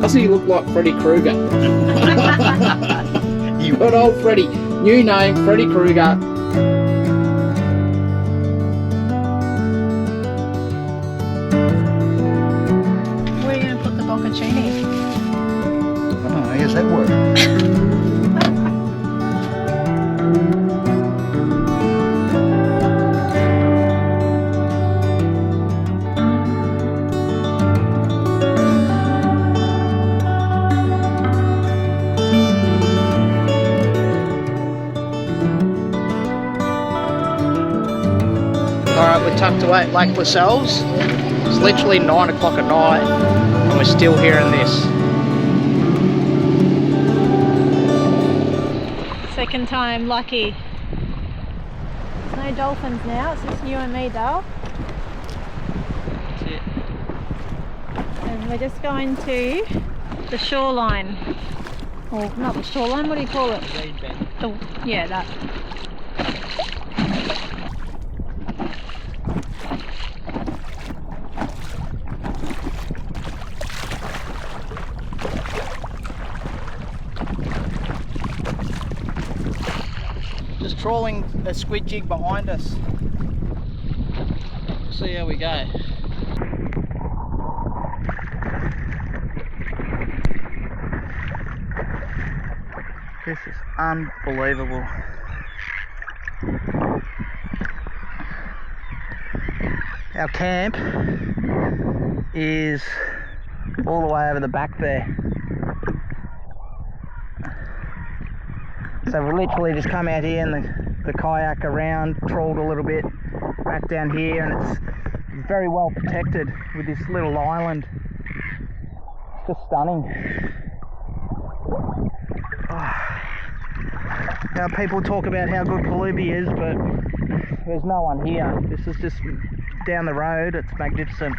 Doesn't he look like Freddy Krueger? Good old Freddy. New name, Freddy Krueger. Where are you going to put the bocconcini? Oh, how does that work? Alright, we're tucked away at Lake Lascelles. It's literally 9 o'clock at night and we're still hearing this. Second time lucky. There's no dolphins now, it's just you and me, Dale. That's it. And we're just going to the shoreline. Or not the shoreline, what do you call it? Reed bed. Yeah, that. Just trawling a squid jig behind us. We'll see how we go. This is unbelievable. Our camp is all the way over the back there. So we literally just come out here and the kayak around, trawled a little bit, back down here, and it's very well protected with this little island. Just stunning. Now people talk about how good Kalubi is, but there's no one here. This is just down the road. It's magnificent.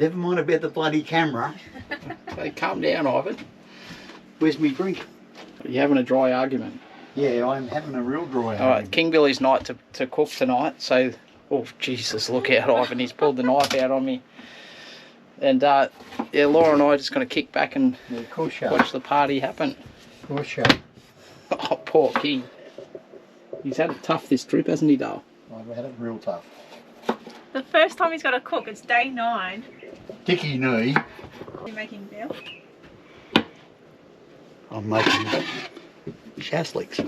Never mind about the bloody camera. Hey, calm down, Ivan. Where's me drink? You're having a dry argument. Yeah, I'm having a real dry All right, King Billy's night to cook tonight. So, oh Jesus, look out, Ivan! He's pulled the knife out on me. And yeah, Laura and I are just going to kick back and watch the party happen. Of course, yeah. Oh, poor King. He's had it tough this trip, hasn't he, Dale? I've had it real tough. The first time he's got to cook, it's day 9. Dicky knee. You're making Bill? I'm making shasliks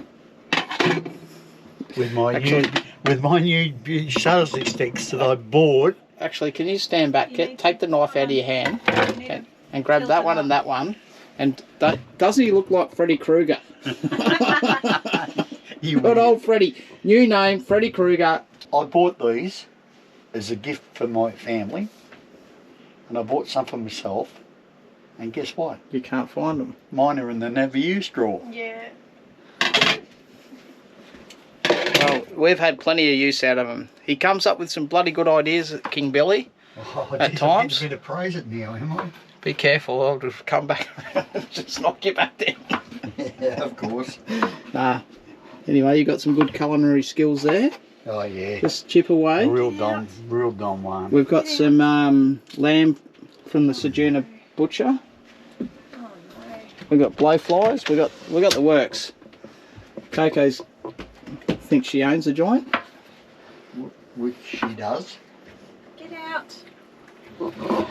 with my new shaslik sticks that I bought. Actually, can you stand back, take the knife out of your hand, and grab that one and that one, and doesn't he look like Freddy Krueger? Good old Freddy. New name, Freddy Krueger. I bought these as a gift for my family, and I bought some for myself, and guess what? You can't find them. Mine are in the never used drawer. Yeah. Well, we've had plenty of use out of him. He comes up with some bloody good ideas, King Billy, at times. I'm a bit of praise it now, am I? Be careful, I'll just come back around and just knock you back down. Yeah, of course. Nah. Anyway, you got some good culinary skills there. Oh yeah. Just chip away. Real Don one. We've got some lamb from the Sojourner butcher. Oh, no. We've got blowflies. We got the works. Coco's thinks she owns the joint. Which she does. Get out. All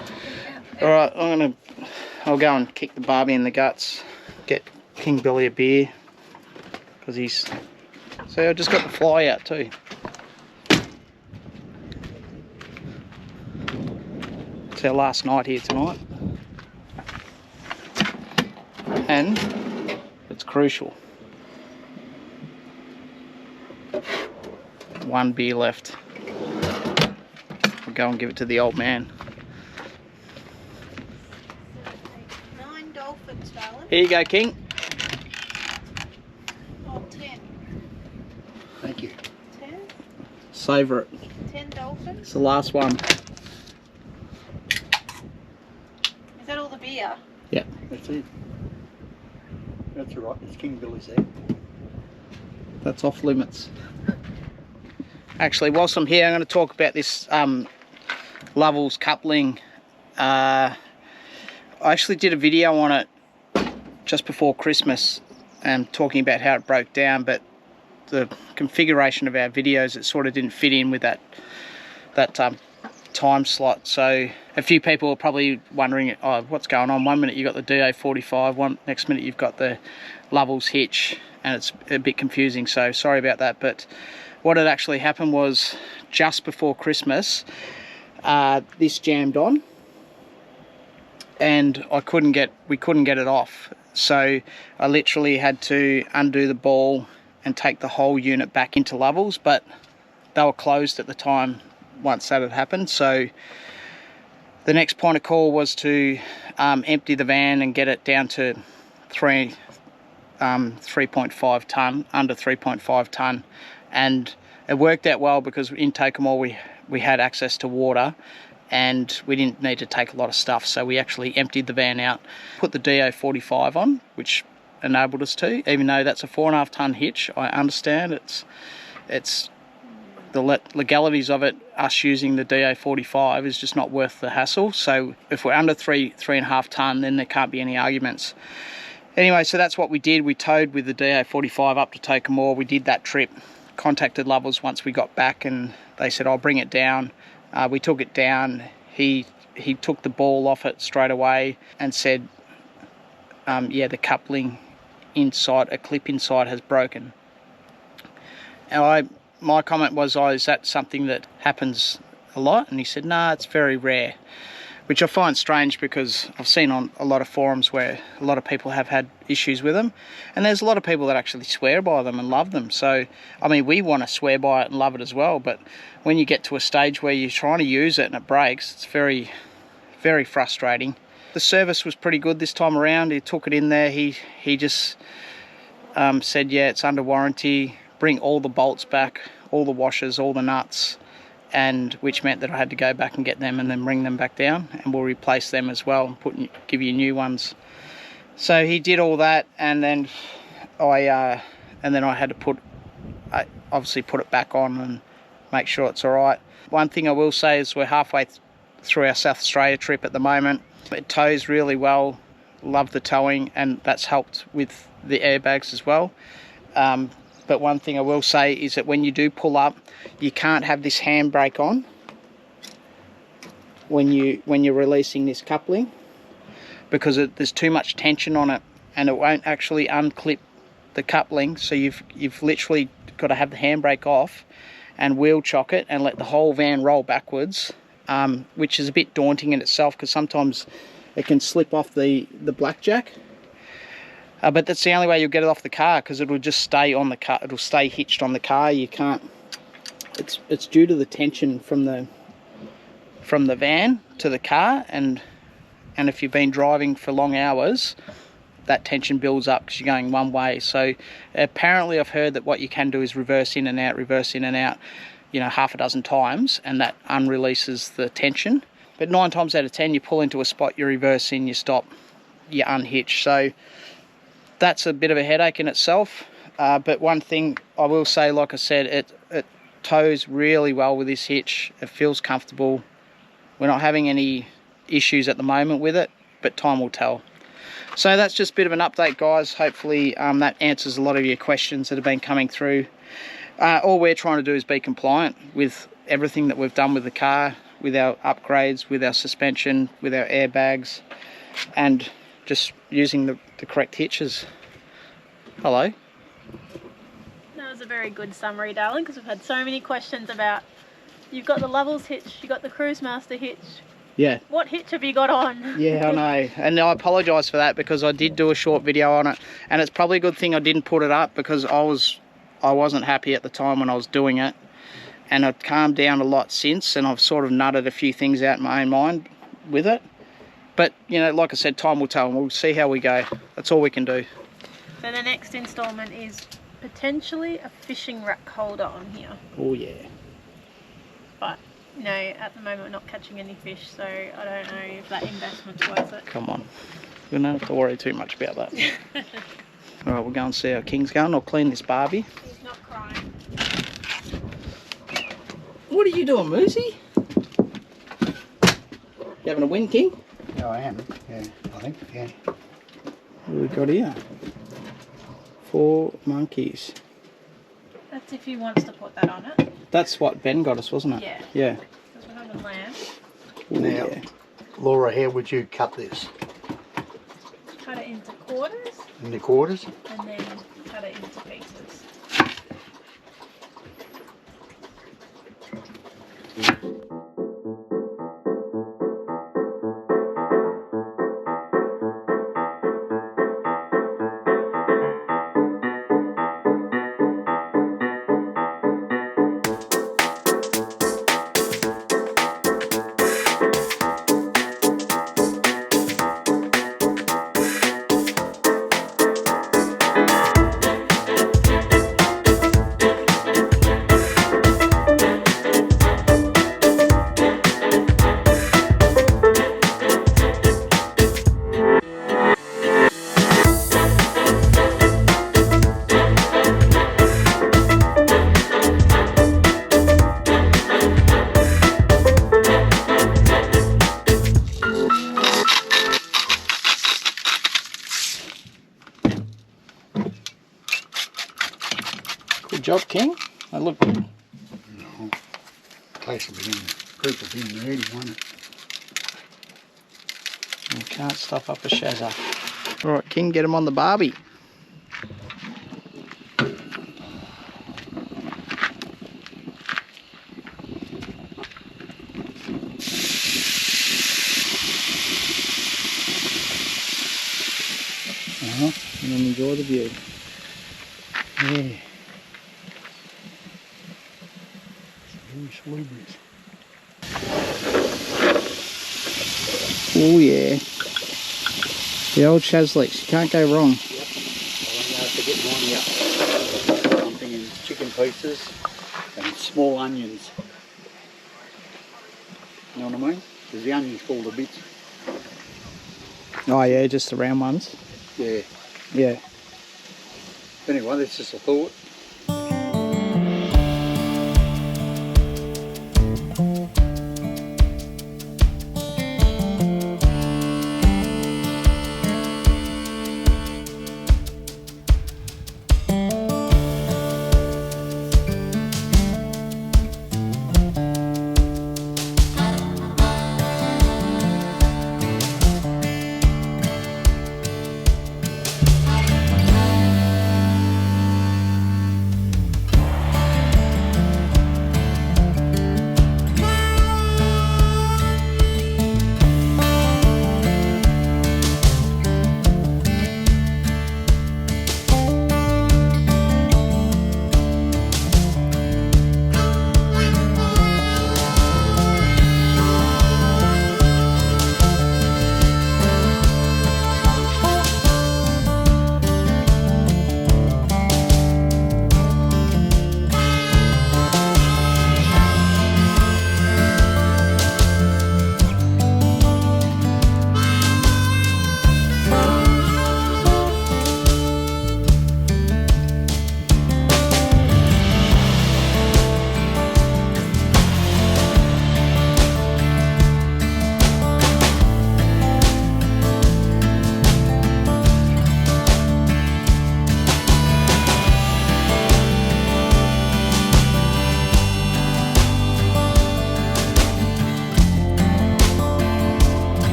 right, I'll go and kick the Barbie in the guts. Get King Billy a beer because he's. See, I just got the fly out too. It's our last night here tonight, and it's crucial. One beer left. We'll go and give it to the old man. 9 dolphins, darling. Here you go, King. Oh, 10. Thank you. 10? Savour it. 10 dolphins? It's the last one. Is that all the beer? Yeah. That's it. That's all right. It's King Billy's there. That's off limits. Actually, whilst I'm here, I'm going to talk about this Lascelles coupling. I actually did a video on it just before Christmas and talking about how it broke down, but the configuration of our videos, it sort of didn't fit in with that time slot. So a few people are probably wondering, oh, what's going on? One minute you've got the DA45, next minute you've got the Lascelles Hitch, and it's a bit confusing, so sorry about that. But what had actually happened was just before Christmas, this jammed on, and we couldn't get it off. So I literally had to undo the ball and take the whole unit back into Lascelles, but they were closed at the time once that had happened. So the next point of call was to empty the van and get it down to 3.5 tonne, under 3.5 tonne. And it worked out well because in Tocumwal we had access to water and we didn't need to take a lot of stuff. So we actually emptied the van out, put the DA45 on, which enabled us to, even though that's a 4.5 tonne hitch. I understand it's the legalities of it, us using the DA45 is just not worth the hassle. So if we're under 3.5 tonne, then there can't be any arguments. Anyway, so that's what we did. We towed with the DA45 up to Tocumwal. We did that trip, contacted Lascelles once we got back, and they said, I'll bring it down. We took it down. He took the ball off it straight away and said, yeah, the coupling inside, a clip inside has broken. And my comment was, oh, is that something that happens a lot? And he said, nah, it's very rare. Which I find strange because I've seen on a lot of forums where a lot of people have had issues with them, and there's a lot of people that actually swear by them and love them. So, I mean, we want to swear by it and love it as well, but when you get to a stage where you're trying to use it and it breaks, it's very, very frustrating. The service was pretty good this time around. He took it in there. He just said, yeah, it's under warranty. Bring all the bolts back, all the washers, all the nuts, and which meant that I had to go back and get them and then bring them back down, and we'll replace them as well and give you new ones. So he did all that, and then I had to obviously put it back on and make sure it's all right. One thing I will say is we're halfway through our South Australia trip at the moment. It tows really well, love the towing, and that's helped with the airbags as well. But one thing I will say is that when you do pull up, you can't have this handbrake on when you're releasing this coupling, because there's too much tension on it and it won't actually unclip the coupling. So you've literally got to have the handbrake off and wheel chock it and let the whole van roll backwards, which is a bit daunting in itself because sometimes it can slip off the blackjack. But that's the only way you'll get it off the car, because it will just stay on the car. It'll stay hitched on the car. You can't. It's due to the tension from the van to the car, and if you've been driving for long hours, that tension builds up because you're going one way. So apparently I've heard that what you can do is reverse in and out, half a dozen times, and that unreleases the tension. But 9 times out of 10, you pull into a spot, you reverse in, you stop, you unhitch. So that's a bit of a headache in itself. But one thing I will say, like I said, it tows really well with this hitch. It feels comfortable. We're not having any issues at the moment with it, but time will tell. So that's just a bit of an update, guys. Hopefully that answers a lot of your questions that have been coming through. All we're trying to do is be compliant with everything that we've done with the car, with our upgrades, with our suspension, with our airbags, and just using the correct hitches. Hello. That was a very good summary, darling, because we've had so many questions about, you've got the Lascelles hitch, you've got the Cruise Master hitch. Yeah. What hitch have you got on? Yeah, I know. And I apologise for that, because I did do a short video on it, and it's probably a good thing I didn't put it up, because I wasn't happy at the time when I was doing it, and I've calmed down a lot since, and I've sort of nutted a few things out in my own mind with it. But, like I said, time will tell, and we'll see how we go. That's all we can do. So the next instalment is potentially a fishing rack holder on here. Oh, yeah. But, at the moment we're not catching any fish, so I don't know if that investment's worth it. Come on. We don't have to worry too much about that. All right, we'll go and see how King's going. I'll clean this Barbie. He's not crying. What are you doing, Moosey? You having a win, King? Yeah, I am. Yeah, I think, yeah. What have we got here? 4 monkeys. That's if he wants to put that on it. That's what Ben got us, wasn't it? Yeah. Yeah. Because we're having lamb. Ooh, Now, yeah. Laura, how would you cut this? Cut it into quarters In the quarters? and then cut it into pieces. Good job, King. That looked good. No. Place will be in, group will be in there, won't it? You can't stuff up a shazza. All right, King, get him on the Barbie. And then enjoy the view. Yeah. Blueberries. Oh yeah. The old Shazlex, you can't go wrong. Yep. I won't have to get mine out. I'm thinking chicken pieces and small onions. You know what I mean? Because the onions fall to bits. Oh yeah, just the round ones. Yeah. Yeah. Anyway, that's just a thought.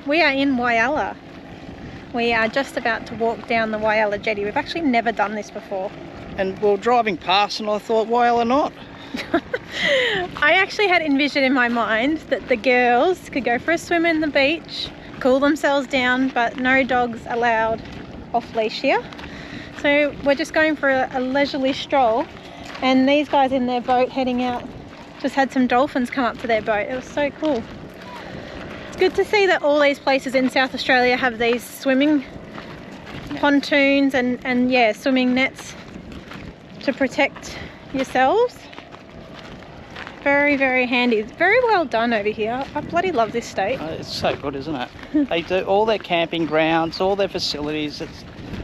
We are in Whyalla. We are just about to walk down the Whyalla jetty. We've actually never done this before. And we were driving past and I thought, Whyalla not? I actually had envisioned in my mind that the girls could go for a swim in the beach, cool themselves down, but no dogs allowed off leash here. So we're just going for a leisurely stroll, and these guys in their boat heading out just had some dolphins come up to their boat. It was so cool. It's good to see that all these places in South Australia have these swimming pontoons and yeah, swimming nets to protect yourselves. Very, very handy. It's very well done over here. I bloody love this state. It's so good, isn't it? They do all their camping grounds, all their facilities.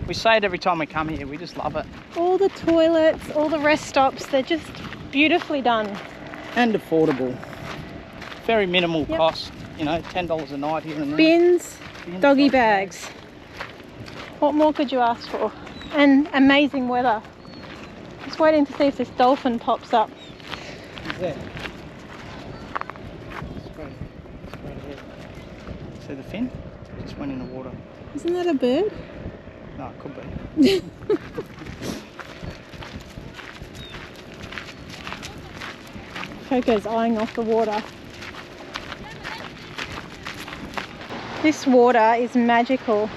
We say it every time we come here. We just love it. All the toilets, all the rest stops, they're just beautifully done. And affordable. Very minimal cost. You know, $10 a night here and there. Bins, doggy bags. What more could you ask for? And amazing weather. Just waiting to see if this dolphin pops up. He's there. Straight ahead. See the fin? It just went in the water. Isn't that a bird? No, it could be. Coco's eyeing off the water. This water is magical.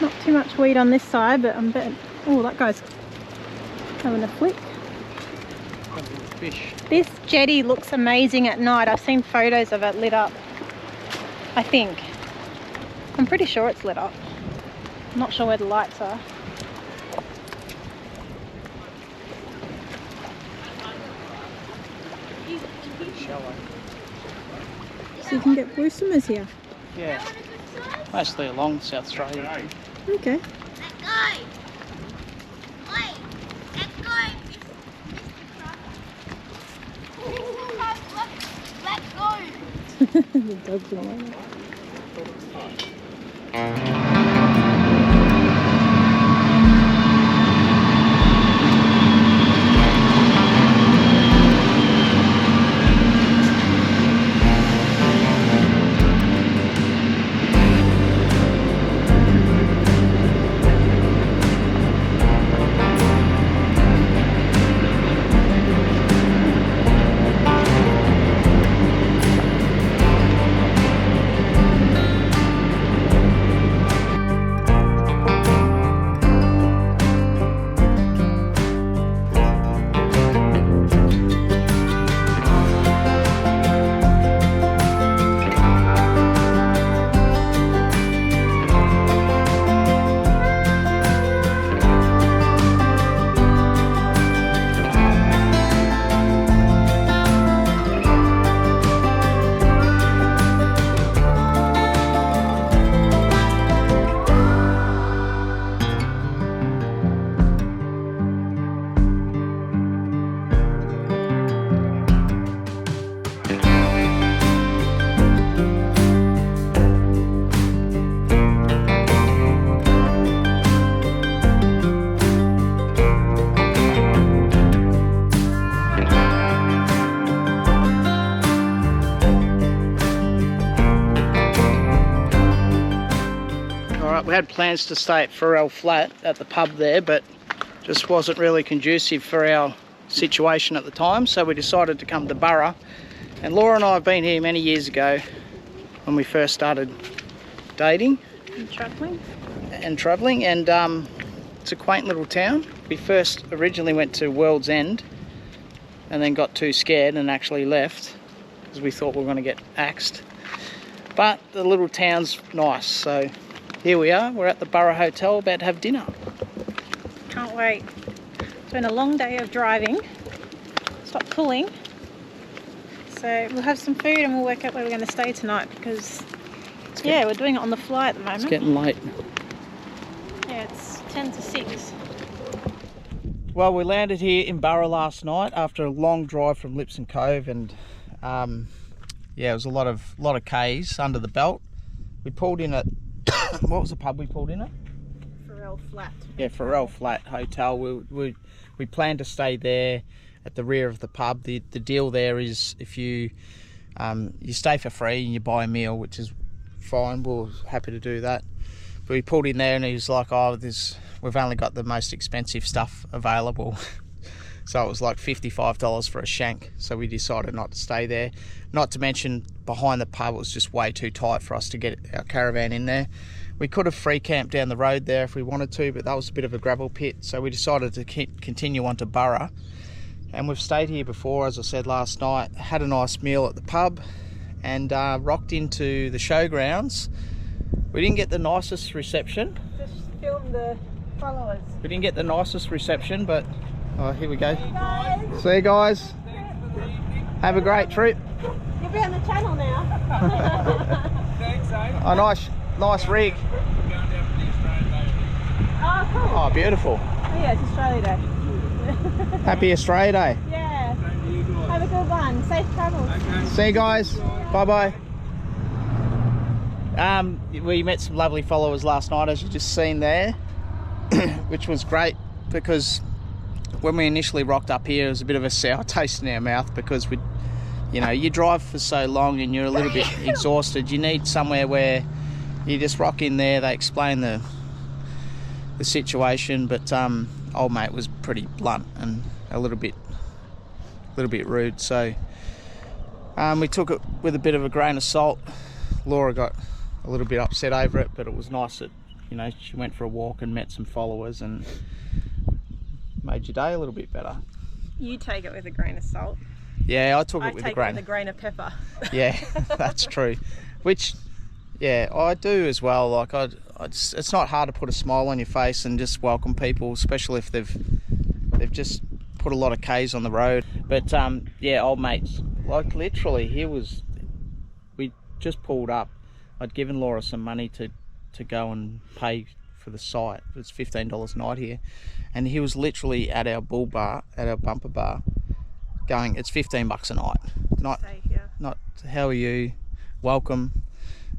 Not too much weed on this side, but I'm betting. Oh, that guy's having a flick. Fish. This jetty looks amazing at night. I've seen photos of it lit up. I think. I'm pretty sure it's lit up. I'm not sure where the lights are. Shallow. So you can get blue swimmers here? Yeah. Mostly along South Australia. Okay. The dog's on. like we had plans to stay at Whyalla Flat at the pub there, but just wasn't really conducive for our situation at the time, so we decided to come to Burra. And Laura and I have been here many years ago when we first started dating And travelling. and it's a quaint little town. We first originally went to World's End and then got too scared and actually left because we thought we were going to get axed. But the little town's nice, so here we are. We're at the Burra Hotel about to have dinner. Can't wait. It's been a long day of driving. Stop pulling. So we'll have some food and we'll work out where we're going to stay tonight because, we're doing it on the fly at the moment. It's getting late. Yeah, it's 10 to 6. Well, we landed here in Burra last night after a long drive from Lipson Cove, and it was a lot of K's under the belt. We pulled in at what was the pub we pulled in at? Whyalla Flat. Yeah, Whyalla Flat Hotel. We plan to stay there at the rear of the pub. The deal there is if you stay for free and you buy a meal, which is fine. We're happy to do that. But we pulled in there and he was like, we've only got the most expensive stuff available. So it was like $55 for a shank. So we decided not to stay there. Not to mention behind the pub, it was just way too tight for us to get our caravan in there. We could have free camped down the road there if we wanted to, but that was a bit of a gravel pit. So we decided to continue on to Burra. And we've stayed here before, as I said last night, had a nice meal at the pub and rocked into the showgrounds. We didn't get the nicest reception. Just film the followers. We didn't get the nicest reception, but here we go. Hey guys. See you guys. Have a great trip. You'll be on the channel now. Thanks, eh? Oh, nice rig. We're going down for the Australian Day. Oh, cool. Oh, beautiful. Oh, yeah, it's Australia Day. Happy Australia Day. Yeah. Same to you guys. Have a good one. Safe travels. Okay. See you guys. Bye bye. We met some lovely followers last night, as you just seen there, which was great because when we initially rocked up here, it was a bit of a sour taste in our mouth because you drive for so long and you're a little bit exhausted. You need somewhere where you just rock in there. They explain the situation, but old mate was pretty blunt and a little bit rude. So we took it with a bit of a grain of salt. Laura got a little bit upset over it, but it was nice that she went for a walk and met some followers and made your day a little bit better. You take it with a grain of salt. Yeah, I took it with a grain. I take it with a grain of pepper. Yeah, that's true. Which, yeah, I do as well. Like, it's not hard to put a smile on your face and just welcome people, especially if they've just put a lot of K's on the road. But old mates, like literally, we just pulled up. I'd given Laura some money to go and pay for the site. It's $15 a night here, and he was literally at our bull bar, at our bumper bar, going, "It's $15 a night." Not how are you, welcome,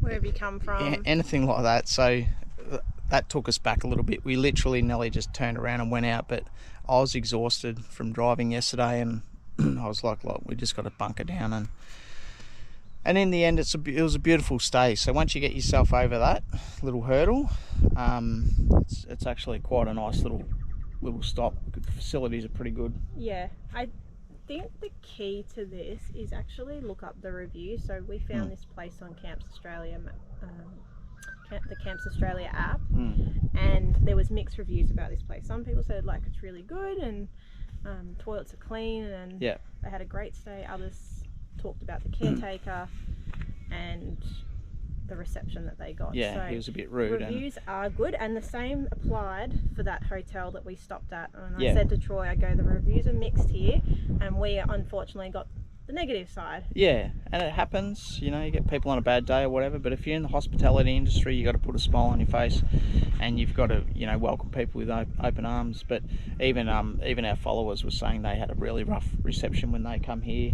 Where have you come from? anything like that. So that took us back a little bit. We literally nearly just turned around and went out, but I was exhausted from driving yesterday, and I was like, "Look, we just got to bunker down." And in the end, it was a beautiful stay. So once you get yourself over that little hurdle, it's actually quite a nice little stop. The facilities are pretty good. Yeah, I think the key to this is actually look up the reviews. So we found this place on Camps Australia, the Camps Australia app, and there was mixed reviews about this place. Some people said like it's really good and toilets are clean and they had a great stay. Others talked about the caretaker and the reception that they got. Yeah, so he was a bit rude. Reviews are good, and the same applied for that hotel that we stopped at. And I said to Troy, the reviews are mixed here, and we unfortunately got the negative side. Yeah, and it happens, you get people on a bad day or whatever, but if you're in the hospitality industry, you got to put a smile on your face, and you've got to, welcome people with open arms. But even our followers were saying they had a really rough reception when they come here,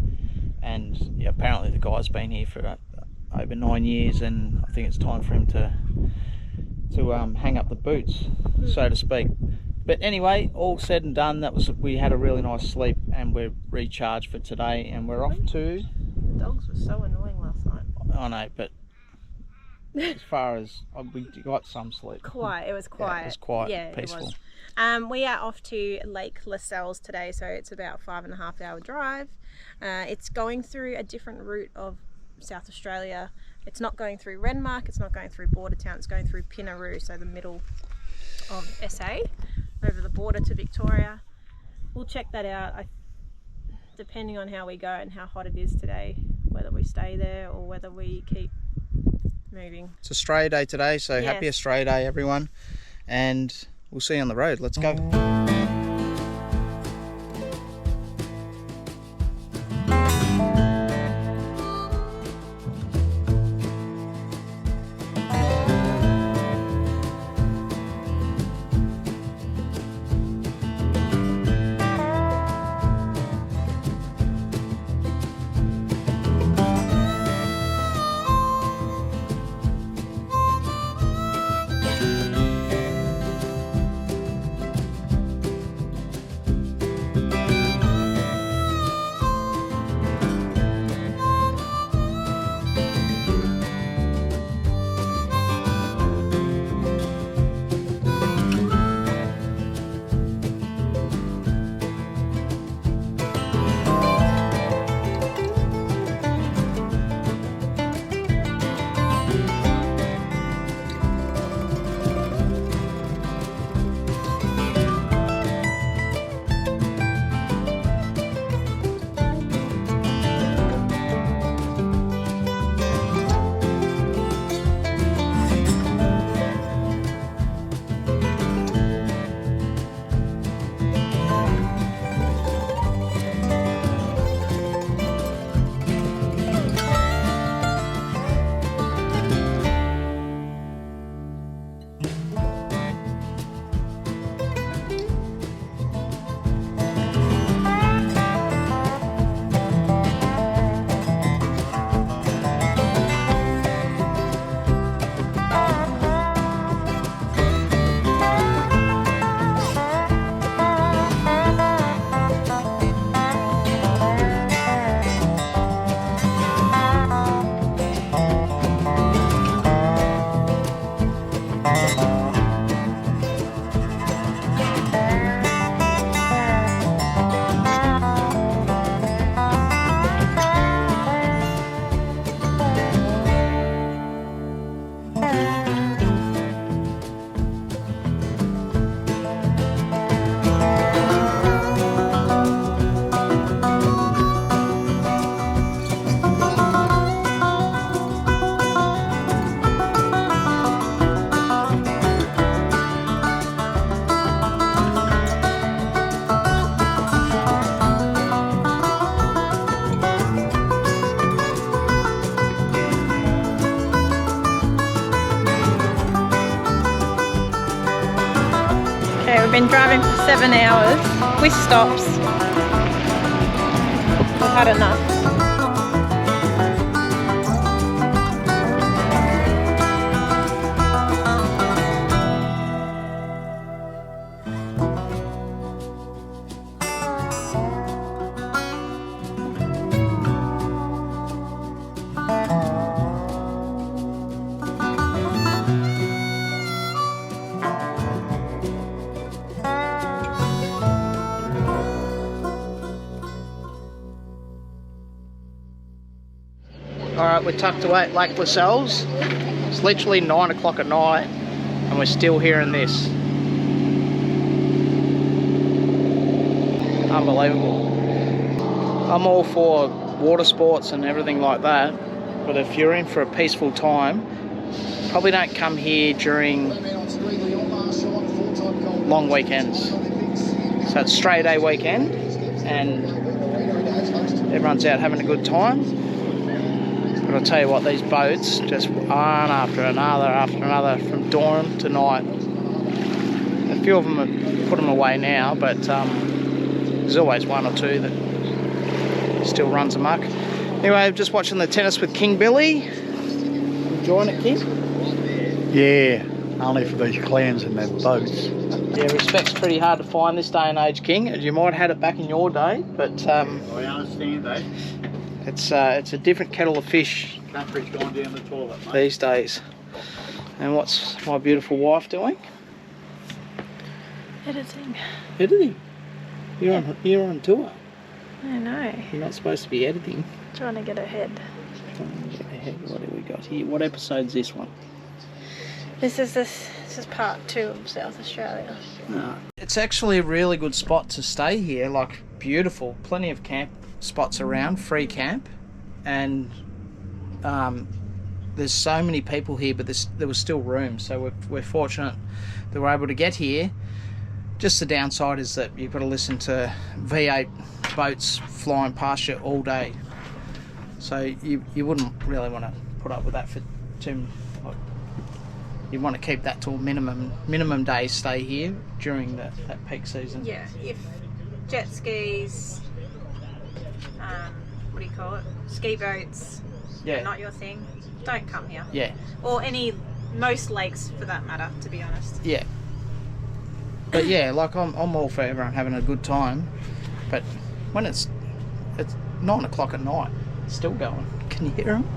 and apparently the guy's been here for over 9 years, and I think it's time for him to hang up the boots, so to speak. But anyway, all said and done, we had a really nice sleep, and we're recharged for today, and we're off to... The dogs were so annoying last night. I know, but as far as we got some sleep. Quiet. It was quiet. Yeah, it was quiet, yeah, peaceful. It was. We are off to Lake Lascelles today, so it's about 5.5 hour drive. It's going through a different route of South Australia. It's not going through Renmark, it's not going through Bordertown, it's going through Pinnaroo, so the middle of SA, over the border to Victoria. We'll check that out, depending on how we go and how hot it is today, whether we stay there or whether we keep moving. It's Australia Day today, so Yes. Happy Australia Day everyone, and we'll see you on the road. Let's go. Okay, we've been driving for 7 hours with stops. We've had enough. Alright, we're tucked away at Lake Lascelles. It's literally 9 o'clock at night and we're still hearing this. Unbelievable. I'm all for water sports and everything like that, but if you're in for a peaceful time, probably don't come here during long weekends. So it's Australia Day weekend and everyone's out having a good time. But I'll tell you what, these boats just one after another from dawn to night. A few of them have put them away now, but there's always one or two that still runs amok. Anyway, just watching the tennis with King Billy. Enjoying it, King? Yeah, only for these clans and their boats. Yeah, respect's pretty hard to find this day and age, King. You might have had it back in your day, but I understand that. it's a different kettle of fish Country's gone down the toilet, mate. these days. And what's my beautiful wife doing? Editing. Editing. You're on tour. I know. You're not supposed to be editing. Trying to get ahead. What do we got here? What episode's this one? This is part 2 of South Australia. No. It's actually a really good spot to stay here. Like, beautiful. Plenty of camp spots around. Free camp. And there's so many people here, but there was still room. So we're fortunate that we're able to get here. Just the downside is that you've got to listen to V8 boats flying past you all day. So you wouldn't really want to put up with that for too. You want to keep that to a minimum days stay here during that peak season. Yeah, if jet skis, what do you call it? Ski boats. Yeah. Not your thing. Don't come here. Yeah. Or most lakes for that matter, to be honest. Yeah. But yeah, like I'm all for everyone having a good time, but when it's 9 o'clock at night, it's still going. Can you hear them?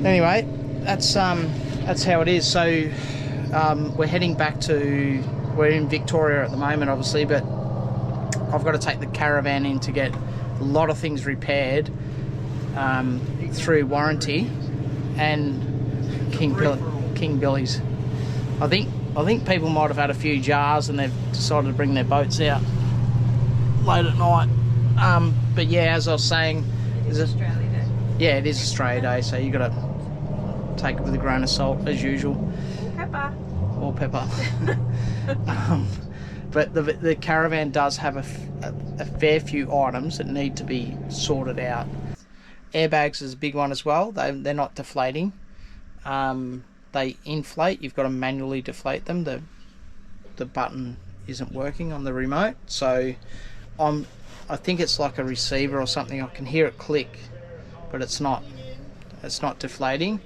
Anyway, that's how it is. So we're heading back to. We're in Victoria at the moment, obviously, but I've got to take the caravan in to get a lot of things repaired through warranty and King Billy's. I think people might have had a few jars and they've decided to bring their boats out late at night. But yeah, as I was saying, It is Australia Day. Yeah, it is Australia Day, so you got to take it with a grain of salt as usual. Pepper. Or pepper. But the caravan does have a fair few items that need to be sorted out. Airbags is a big one as well. They're not deflating. They inflate. You've got to manually deflate them. The button isn't working on the remote, so I think it's like a receiver or something. I can hear it click, but it's not deflating.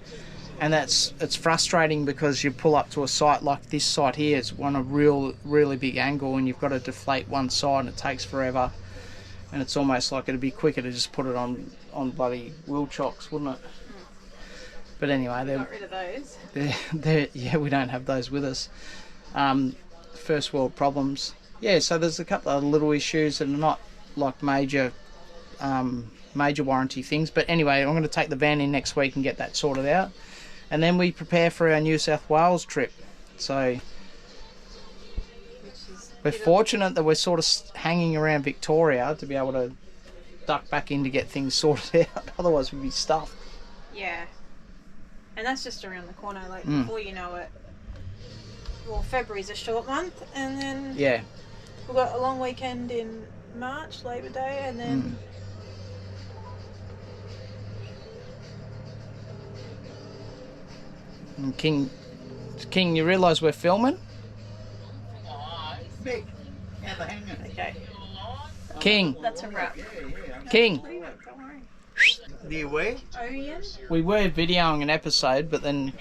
And it's frustrating because you pull up to a site like this site here. It's on a really big angle, and you've got to deflate one side, and it takes forever. And it's almost like it'd be quicker to just put it on bloody wheel chocks, wouldn't it? But anyway, Got rid of those. Yeah, we don't have those with us. First world problems. Yeah, so there's a couple of little issues that are not like major warranty things. But anyway, I'm going to take the van in next week and get that sorted out. And then we prepare for our New South Wales trip. So we're fortunate that we're sort of hanging around Victoria to be able to duck back in to get things sorted out. Otherwise we'd be stuffed. Yeah. And that's just around the corner. Like, before you know it, well, February's a short month, and then Yeah. we've got a long weekend in March, Labor Day, and then And King, you realise we're filming? Mick, how the hanging? okay, King, that's a wrap. King. Don't worry. Do you wear? Oh, yeah. We were videoing an episode, but then